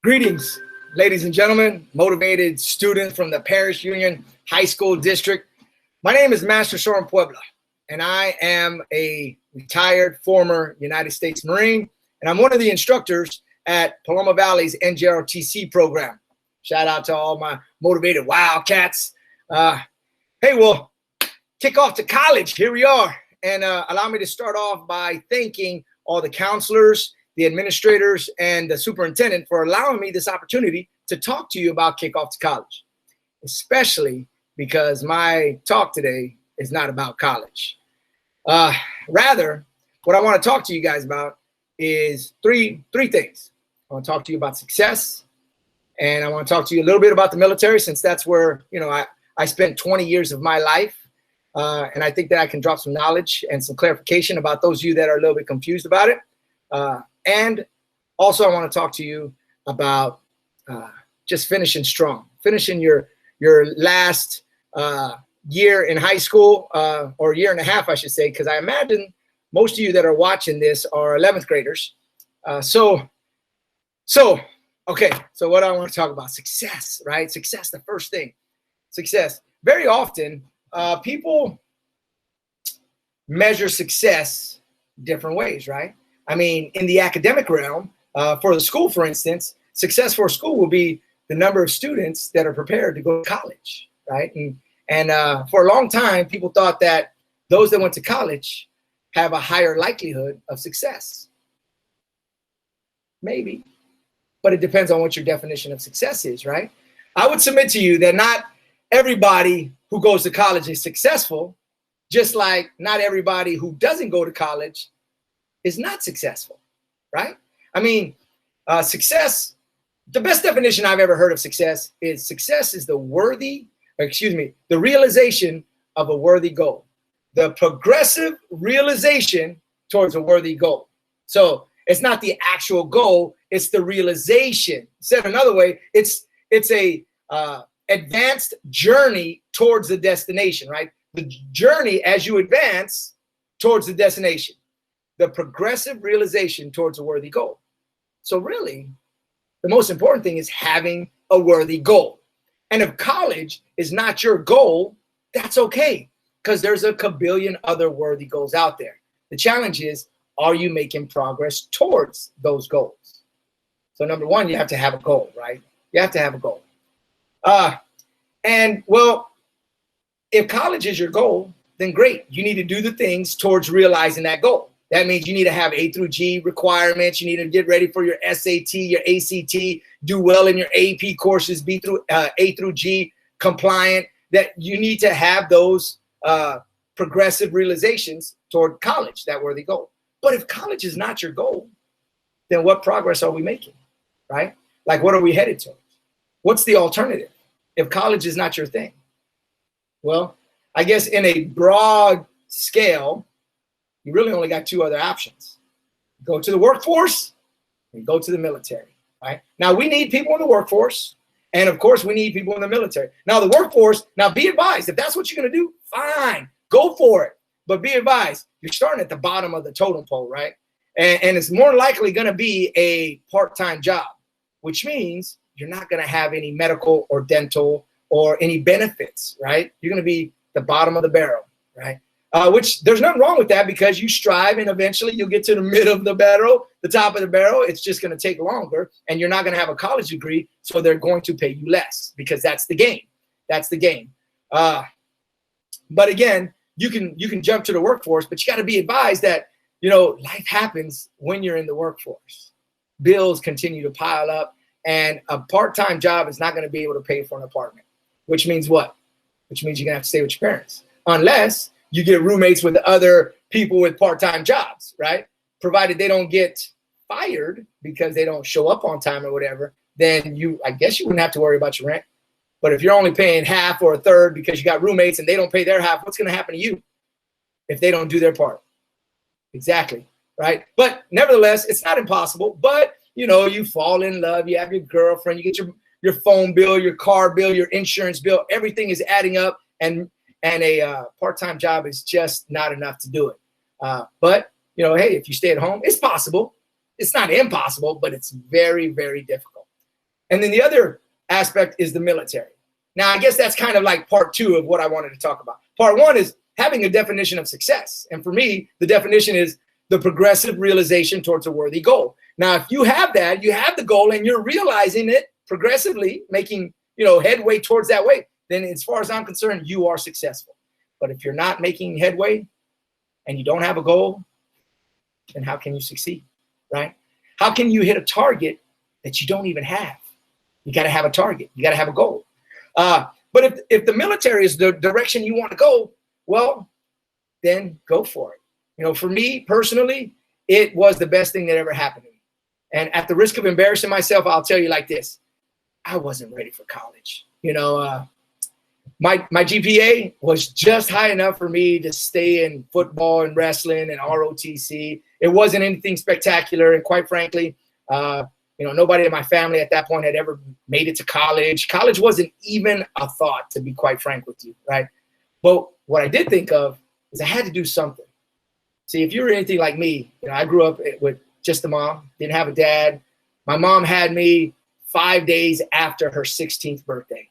Greetings, ladies and gentlemen, motivated students from the Parish Union High School District. My name is Master Soren Puebla, and I am a retired former United States Marine, and I'm one of the instructors at Paloma Valley's KOTC program. Shout out to all my motivated Wildcats. Hey, we'll kick off to college. Here we are. And allow me to start off by thanking all the counselors, the administrators, and the superintendent for allowing me this opportunity to talk to you about kickoff to college, especially because my talk today is not about college. Rather, what I want to talk to you guys about is three things. I want to talk to you about success, and I want to talk to you a little bit about the military, since that's where I spent 20 years of my life. And I think that I can drop some knowledge and some clarification about those of you that are a little bit confused about it. And also I want to talk to you about just finishing strong, finishing your last year in high school, or year and a half, I should say, because I imagine most of you that are watching this are 11th graders. Okay, so what I want to talk about, success, right? Success, the first thing, success. Very often, people measure success different ways, right? I mean, in the academic realm, for the school, for instance, success for a school will be the number of students that are prepared to go to college, right? And for a long time, people thought that those that went to college have a higher likelihood of success. Maybe, but it depends on what your definition of success is, right? I would submit to you that not everybody who goes to college is successful, just like not everybody who doesn't go to college is not successful, right? I mean, success, the best definition I've ever heard of success is the realization of a worthy goal, the progressive realization towards a worthy goal. So it's not the actual goal, it's the realization. Said another way, it's a advanced journey towards the destination, right? The journey as you advance towards the destination, the progressive realization towards a worthy goal. So really, the most important thing is having a worthy goal. And if college is not your goal, that's okay, because there's a kabillion other worthy goals out there. The challenge is, are you making progress towards those goals? So number one, you have to have a goal, right? You have to have a goal. And well, if college is your goal, then great. You need to do the things towards realizing that goal. That means you need to have A through G requirements. You need to get ready for your SAT, your ACT, do well in your AP courses, be through A through G compliant. That you need to have those progressive realizations toward college, that worthy goal. But if college is not your goal, then what progress are we making, right? Like, what are we headed towards? What's the alternative if college is not your thing? Well, I guess in a broad scale, you really only got two other options. Go to the workforce and go to the military, right? Now, we need people in the workforce, and of course, we need people in the military. Now, the workforce, now be advised, if that's what you're going to do, fine, go for it. But be advised, you're starting at the bottom of the totem pole, right? And it's more likely going to be a part-time job, which means you're not going to have any medical or dental or any benefits, right? You're going to be the bottom of the barrel, right? Which there's nothing wrong with that, because you strive and eventually you'll get to the mid of the barrel, the top of the barrel. It's just going to take longer, and you're not going to have a college degree, so they're going to pay you less, because that's the game. That's the game. But again, you can jump to the workforce, but you got to be advised that, life happens when you're in the workforce. Bills continue to pile up, and a part-time job is not going to be able to pay for an apartment, which means what? Which means you're going to have to stay with your parents, unless you get roommates with other people with part-time jobs, right? Provided they don't get fired because they don't show up on time or whatever, then I guess you wouldn't have to worry about your rent. But if you're only paying half or a third because you got roommates and they don't pay their half, what's going to happen to you if they don't do their part? Exactly, right? But nevertheless, it's not impossible. But, you fall in love, you have your girlfriend, you get your phone bill, your car bill, your insurance bill, everything is adding up, and a part-time job is just not enough to do it. But, hey, if you stay at home, it's possible. It's not impossible, but it's very, very difficult. And then the other aspect is the military. Now, I guess that's kind of like part two of what I wanted to talk about. Part one is having a definition of success. And for me, the definition is the progressive realization towards a worthy goal. Now, if you have that, you have the goal and you're realizing it progressively, making, headway towards that way, then as far as I'm concerned, you are successful. But if you're not making headway and you don't have a goal, then how can you succeed, right? How can you hit a target that you don't even have? You got to have a target. You got to have a goal. But if the military is the direction you want to go, well, then go for it. For me personally, it was the best thing that ever happened to me. And at the risk of embarrassing myself, I'll tell you like this. I wasn't ready for college. My GPA was just high enough for me to stay in football and wrestling and ROTC. It wasn't anything spectacular. And quite frankly, nobody in my family at that point had ever made it to college. College wasn't even a thought, to be quite frank with you, right? But what I did think of is I had to do something. See, if you were anything like me, I grew up with just a mom, didn't have a dad. My mom had me 5 days after her 16th birthday.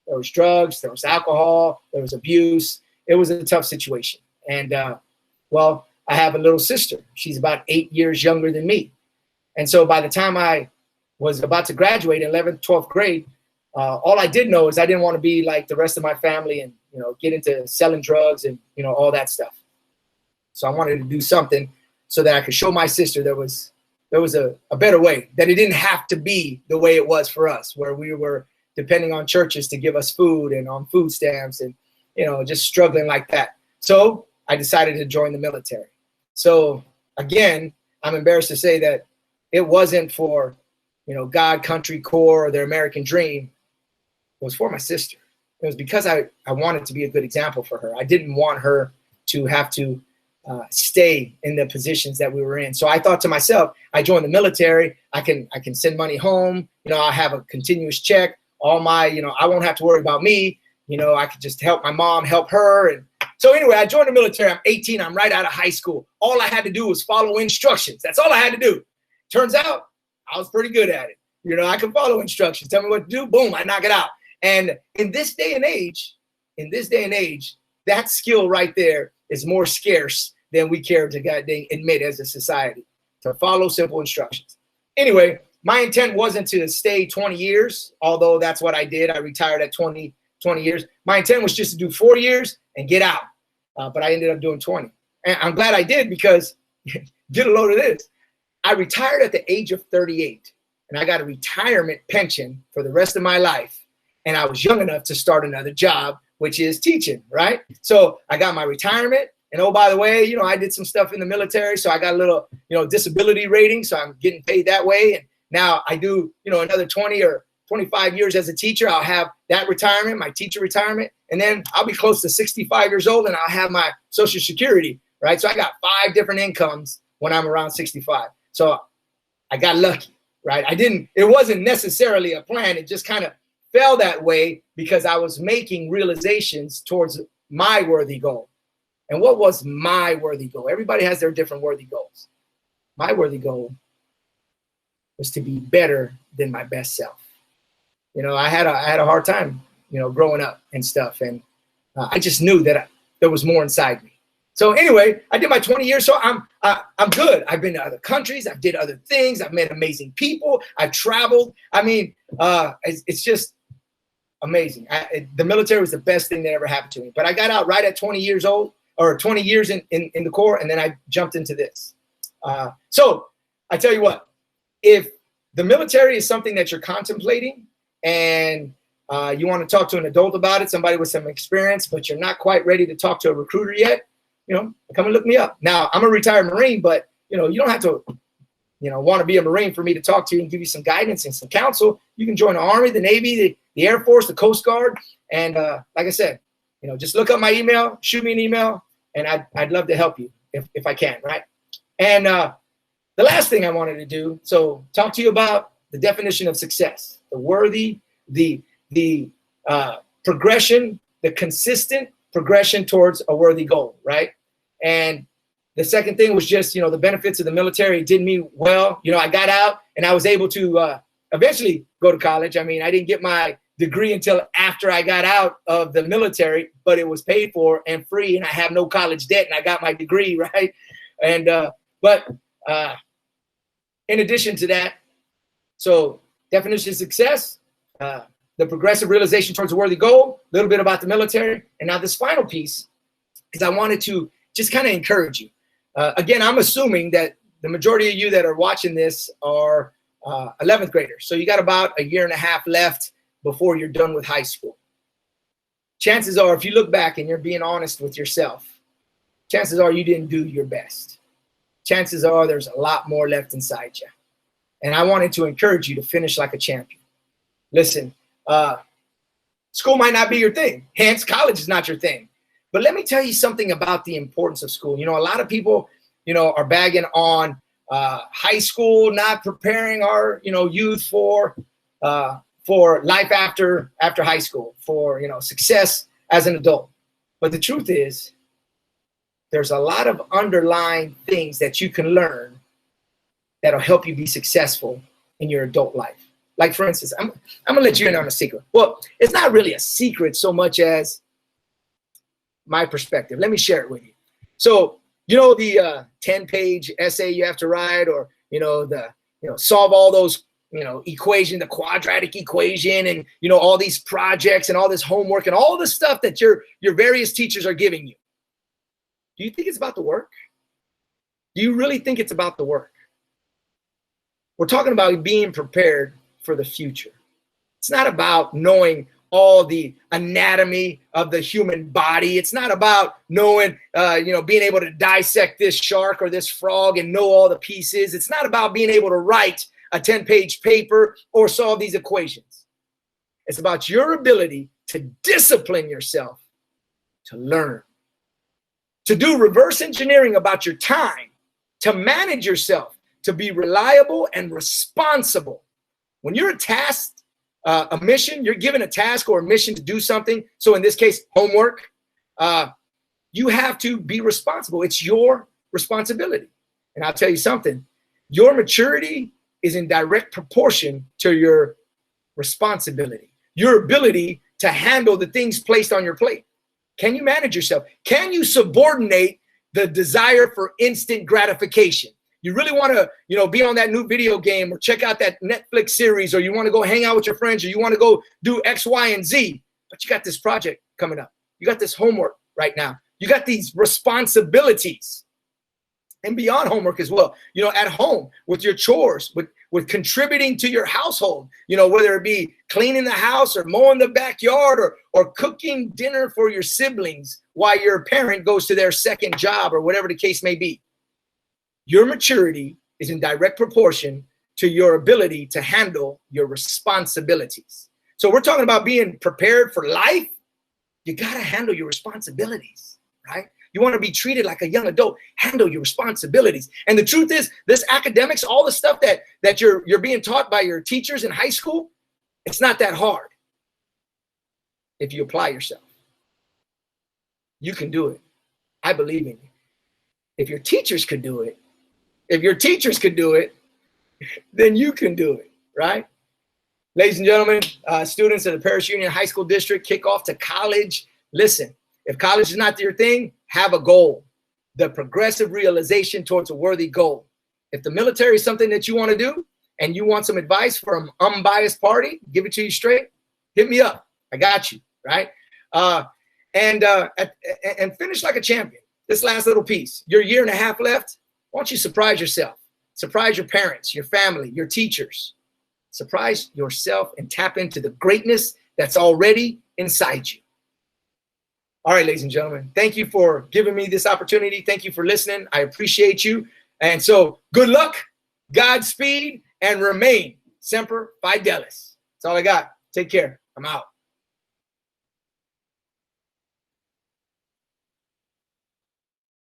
There was drugs, there was alcohol, there was abuse. It was a tough situation. And, I have a little sister. She's about 8 years younger than me. And so by the time I was about to graduate in 11th, 12th grade, all I did know is I didn't want to be like the rest of my family and, get into selling drugs and, all that stuff. So I wanted to do something so that I could show my sister there was a better way, that it didn't have to be the way it was for us, where we were depending on churches to give us food and on food stamps and, just struggling like that. So I decided to join the military. So again, I'm embarrassed to say that it wasn't for, God, country, Corps, or their American dream. It was for my sister. It was because I wanted to be a good example for her. I didn't want her to have to stay in the positions that we were in. So I thought to myself, I joined the military. I can send money home. I have a continuous check. All my, I won't have to worry about me. I could just help my mom, help her. And so anyway, I joined the military. I'm 18. I'm right out of high school. All I had to do was follow instructions. That's all I had to do. Turns out I was pretty good at it. I can follow instructions. Tell me what to do. Boom, I knock it out. And in this day and age, that skill right there is more scarce than we care to goddamn admit as a society, to follow simple instructions. Anyway, my intent wasn't to stay 20 years, although that's what I did. I retired at 20 years. My intent was just to do 4 years and get out. But I ended up doing 20. And I'm glad I did, because get a load of this. I retired at the age of 38, and I got a retirement pension for the rest of my life. And I was young enough to start another job, which is teaching, right? So I got my retirement. And oh, by the way, I did some stuff in the military. So I got a little, disability rating. So I'm getting paid that way. And now I do, another 20 or 25 years as a teacher. I'll have that retirement, my teacher retirement. And then I'll be close to 65 years old and I'll have my Social Security, right? So I got 5 different incomes when I'm around 65. So I got lucky, right? It wasn't necessarily a plan. It just kind of fell that way because I was making realizations towards my worthy goal. And what was my worthy goal? Everybody has their different worthy goals. My worthy goal was to be better than my best self. I had a hard time, growing up and stuff. And I just knew that there was more inside me. So anyway, I did my 20 years. So I'm good. I've been to other countries. I've did other things. I've met amazing people. I've traveled. I mean, it's just amazing. The military was the best thing that ever happened to me. But I got out right at 20 years old, or 20 years in the Corps, and then I jumped into this. So I tell you what, if the military is something that you're contemplating and you want to talk to an adult about it, somebody with some experience, but you're not quite ready to talk to a recruiter yet, come and look me up. Now, I'm a retired Marine, but, you don't have to, want to be a Marine for me to talk to you and give you some guidance and some counsel. You can join the Army, the Navy, the Air Force, the Coast Guard. And like I said, just look up my email, shoot me an email, and I'd love to help you if I can, right? And the last thing I wanted to do, so talk to you about the definition of success, the worthy, the progression, the consistent progression towards a worthy goal, right? And the second thing was just, the benefits of the military. It did me well. I got out and I was able to eventually go to college. I mean, I didn't get my degree until after I got out of the military, but it was paid for and free, and I have no college debt, and I got my degree, right? And but in addition to that, so definition of success, the progressive realization towards a worthy goal, a little bit about the military, and now this final piece is I wanted to just kind of encourage you. Again, I'm assuming that the majority of you that are watching this are 11th graders. So you got about a year and a half left before you're done with high school. Chances are, if you look back and you're being honest with yourself, chances are you didn't do your best. Chances are there's a lot more left inside you. And I wanted to encourage you to finish like a champion. Listen, school might not be your thing. Hence, college is not your thing. But let me tell you something about the importance of school. You know, a lot of people, you know, are bagging on high school, not preparing our, you know, youth for life after high school, for, you know, success as an adult. But the truth is, there's a lot of underlying things that you can learn that'll help you be successful in your adult life. Like, for instance, I'm gonna let you in on a secret. Well, it's not really a secret so much as my perspective. Let me share it with you. So, you know, the 10-page essay you have to write, or, you know, solve all those, you know, equation, the quadratic equation, and, you know, all these projects and all this homework and all the stuff that your various teachers are giving you. Do you think it's about the work? Do you really think it's about the work? We're talking about being prepared for the future. It's not about knowing all the anatomy of the human body. It's not about knowing, you know, being able to dissect this shark or this frog and know all the pieces. It's not about being able to write a 10-page paper or solve these equations. It's about your ability to discipline yourself, to learn, to do reverse engineering about your time, to manage yourself, to be reliable and responsible. When you're tasked a mission, you're given a task or a mission to do something. So in this case, homework, you have to be responsible. It's your responsibility. And I'll tell you something, your maturity is in direct proportion to your responsibility, your ability to handle the things placed on your plate. Can you manage yourself? Can you subordinate the desire for instant gratification? You really want to, you know, be on that new video game or check out that Netflix series, or you want to go hang out with your friends, or you want to go do X, Y, and Z, but you got this project coming up. You got this homework right now. You got these responsibilities, and beyond homework as well, you know, at home with your chores, with contributing to your household, you know, whether it be cleaning the house or mowing the backyard or cooking dinner for your siblings while your parent goes to their second job, or whatever the case may be. Your maturity is in direct proportion to your ability to handle your responsibilities. So we're talking about being prepared for life. You got to handle your responsibilities, right? You want to be treated like a young adult. Handle your responsibilities. And the truth is, this academics, all the stuff that you're being taught by your teachers in high school, it's not that hard if you apply yourself. You can do it. I believe in you. If your teachers could do it, then you can do it, right? Ladies and gentlemen, students of the Parish Union High School District, kick off to college. Listen, if college is not your thing, have a goal. The progressive realization towards a worthy goal. If the military is something that you want to do and you want some advice from an unbiased party, give it to you straight, hit me up. I got you, right? And finish like a champion. This last little piece, your year and a half left, why don't you surprise yourself? Surprise your parents, your family, your teachers. Surprise yourself and tap into the greatness that's already inside you. All right, ladies and gentlemen, thank you for giving me this opportunity. Thank you for listening. I appreciate you. And so good luck, Godspeed, and remain Semper Fidelis. That's all I got. Take care. I'm out.